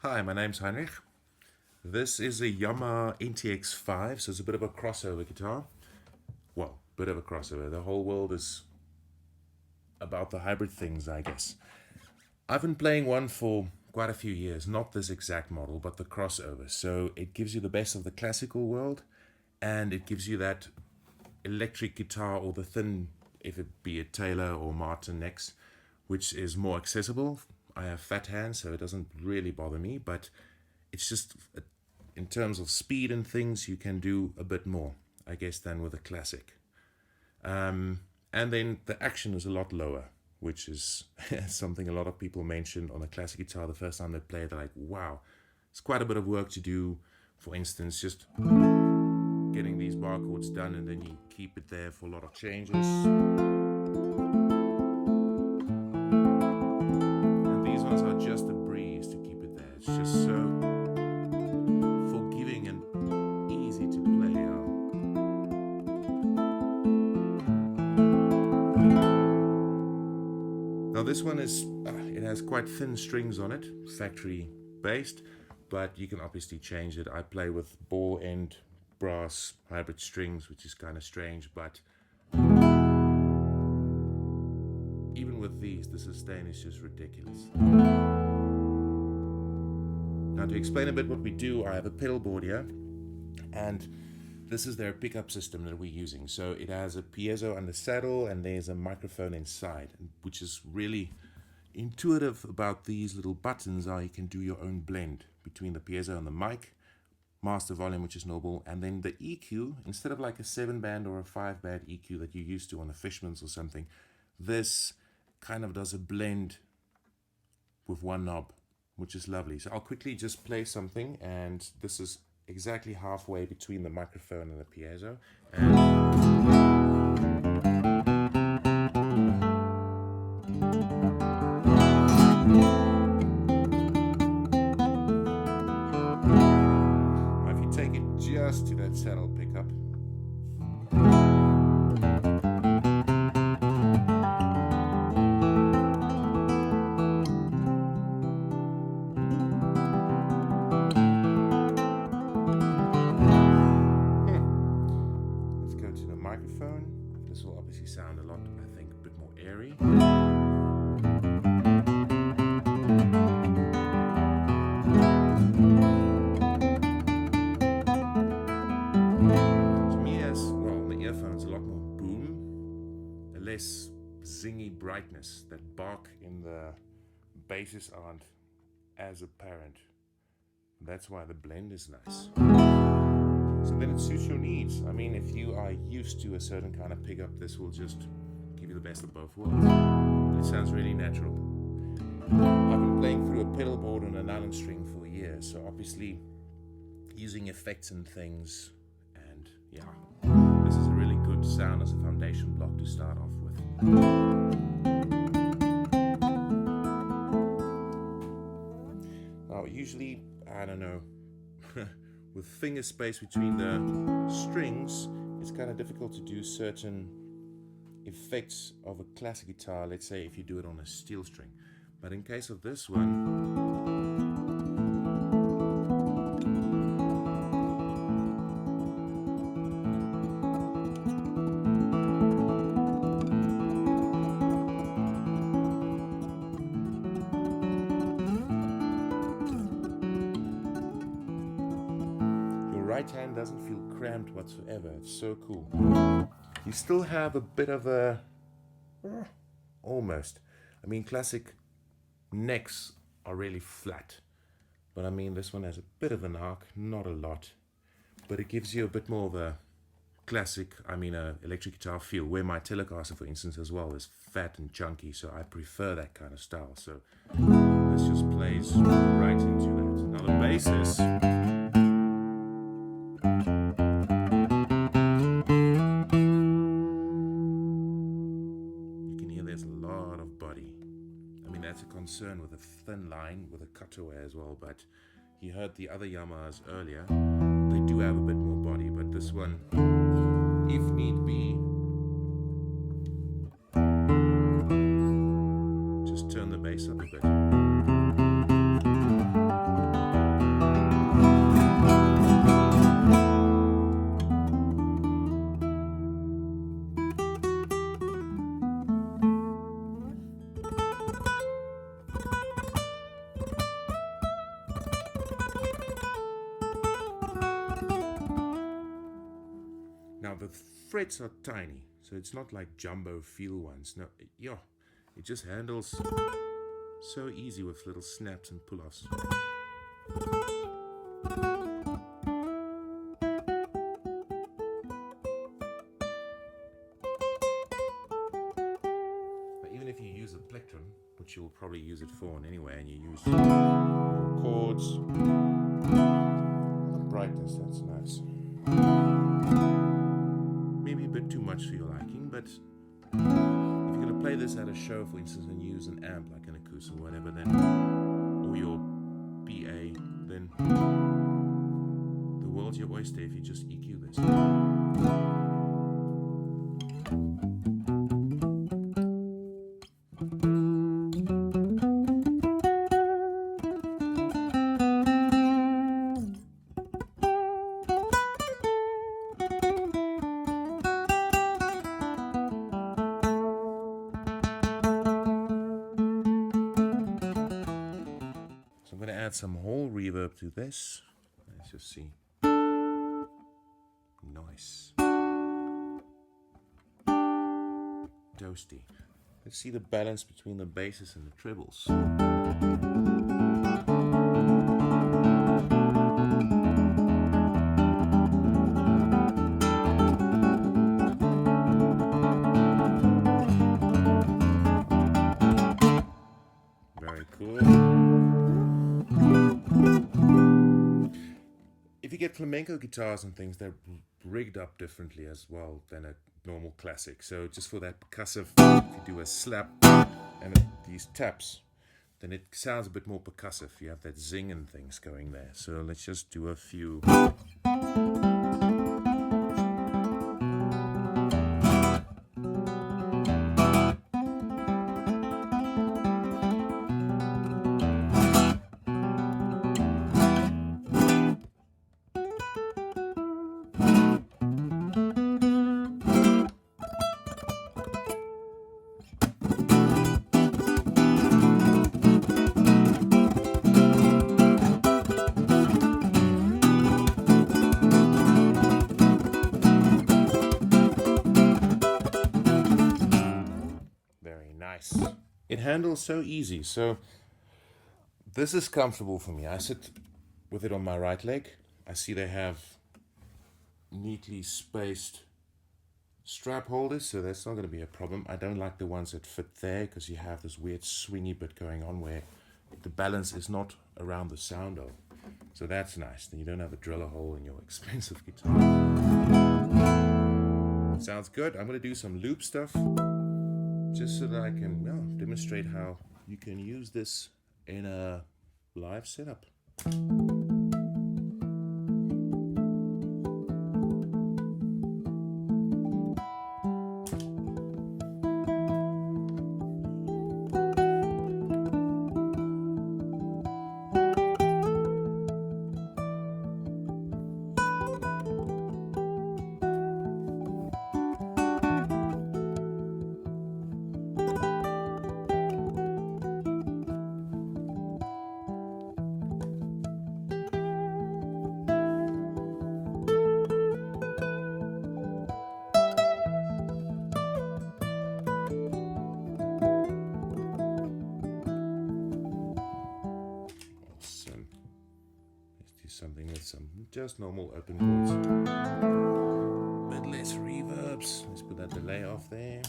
Hi, my name's Heinrich. This is a Yamaha NTX5, so it's a bit of a crossover guitar. Well, bit of a crossover. The whole world is about the hybrid things, I guess. I've been playing one for quite a few years, not this exact model, but the crossover. So it gives you the best of the classical world, and it gives you that electric guitar or the thin, if it be a Taylor or Martin necks, which is more accessible. I have fat hands, so it doesn't really bother me, but it's just in terms of speed and things, you can do a bit more, I guess, than with a classic. And then the action is a lot lower, which is something a lot of people mentioned on a classic guitar the first time they play it. They're like, wow, it's quite a bit of work to do. For instance, just getting these bar chords done, and then you keep it there for a lot of changes. And these ones are just a breeze to keep it there. It's just so forgiving and easy to play. Now this one is, it has quite thin strings on it, factory based, but you can obviously change it. I play with ball end brass hybrid strings, which is kind of strange, but even with these, the sustain is just ridiculous. Now to explain a bit what we do, I have a pedal board here, and this is their pickup system that we're using. So it has a piezo on the saddle, and there's a microphone inside, which is really intuitive about these little buttons. Are you can do your own blend between the piezo and the mic, master volume, which is normal, and then the EQ, instead of like a 7-band or a 5-band EQ that you're used to on a Fishman's or something, this kind of does a blend with one knob, which is lovely. So I'll quickly just play something, and this is exactly halfway between the microphone and the piezo. And if you take it just to that saddle pickup, microphone. This will obviously sound a lot, I think, a bit more airy. To me, as well, the earphones a lot more boom, a less zingy brightness. That bark in the basses aren't as apparent. That's why the blend is nice. So then it suits your needs. I mean, if you are used to a certain kind of pickup, this will just give you the best of both worlds. It sounds really natural. I've been playing through a pedal board on a nylon string for years, so obviously using effects and things, and yeah, this is a really good sound as a foundation block to start off with. Now, usually, I don't know, with finger space between the strings, it's kind of difficult to do certain effects of a classic guitar, let's say if you do it on a steel string. But in case of this one, right hand doesn't feel cramped whatsoever. It's so cool. You still have a bit of a almost, I mean, classic necks are really flat, but I mean this one has a bit of an arc, not a lot, but it gives you a bit more of a classic, I mean, a electric guitar feel, where my Telecaster, for instance, as well, is fat and chunky, so I prefer that kind of style. So this just plays right into that. Now the basses, that's a concern with a thin line with a cutaway as well, but you heard the other Yamahas earlier, they do have a bit more body, but this one, if need be, just turn the bass up a bit. frets are tiny, so it's not like jumbo feel ones. No, yeah, it just handles so easy with little snaps and pull-offs. Even if you use a plectrum, which you'll probably use it for anyway, and you use chords, the brightness, that's nice. Maybe a bit too much for your liking, but if you're going to play this at a show, for instance, and use an amp like an acoustic or whatever, then, or your PA, then the world's your oyster if you just EQ this. Add some hall reverb to this. Let's just see. Nice. Toasty. Let's see the balance between the basses and the trebles. Very cool. If you get flamenco guitars and things, they're rigged up differently as well than a normal classic. So just for that percussive, if you do a slap and these taps, then it sounds a bit more percussive. You have that zing and things going there. So let's just do a few. It handles so easy. So this is comfortable for me. I sit with it on my right leg. I see they have neatly spaced strap holders, so that's not going to be a problem. I don't like the ones that fit there because you have this weird swingy bit going on where the balance is not around the sound hole. So that's nice. Then you don't have to drill a hole in your expensive guitar. Sounds good. I'm going to do some loop stuff, just so that I can demonstrate how you can use this in a live setup. Something with some just normal open chords. Bit less reverbs. Let's put that delay off there.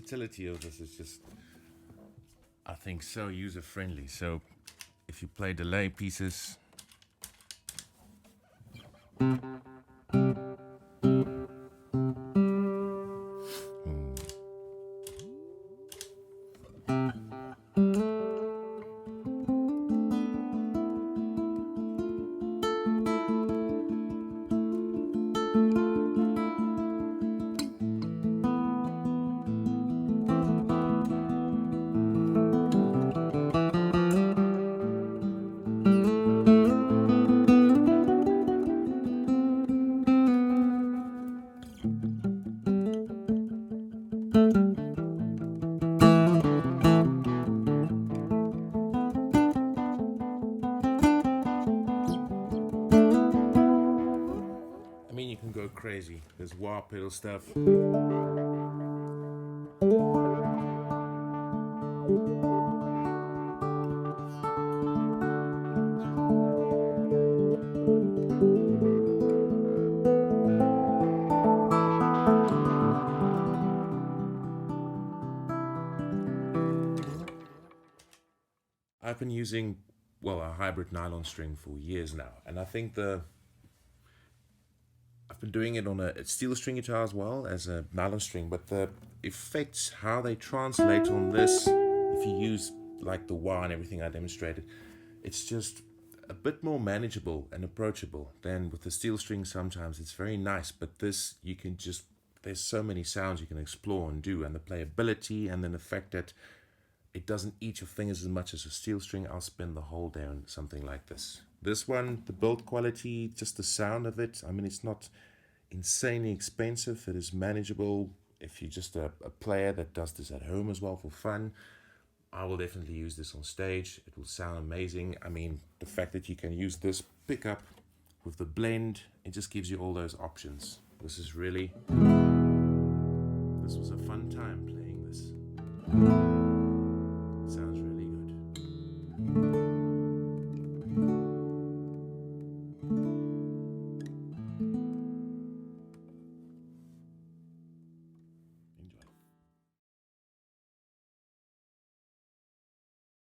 versatility of this is just, I think, so user-friendly. So if you play delay pieces, I mean, you can go crazy. There's wah pedal stuff. I've been using, well, a hybrid nylon string for years now, and I think I've been doing it on a steel string guitar as well as a nylon string, but the effects, how they translate on this, if you use like the wah and everything I demonstrated, it's just a bit more manageable and approachable than with the steel string. Sometimes it's very nice, but this, you can just, there's so many sounds you can explore and do, and the playability, and then the fact that it doesn't eat your fingers as much as a steel string. I'll spend the whole day on something like this. This one, the build quality, just the sound of it, I mean, it's not insanely expensive. It is manageable. If you're just a player that does this at home as well for fun, I will definitely use this on stage. It will sound amazing. I mean, the fact that you can use this pickup with the blend, it just gives you all those options. This is really, this was a fun time playing this.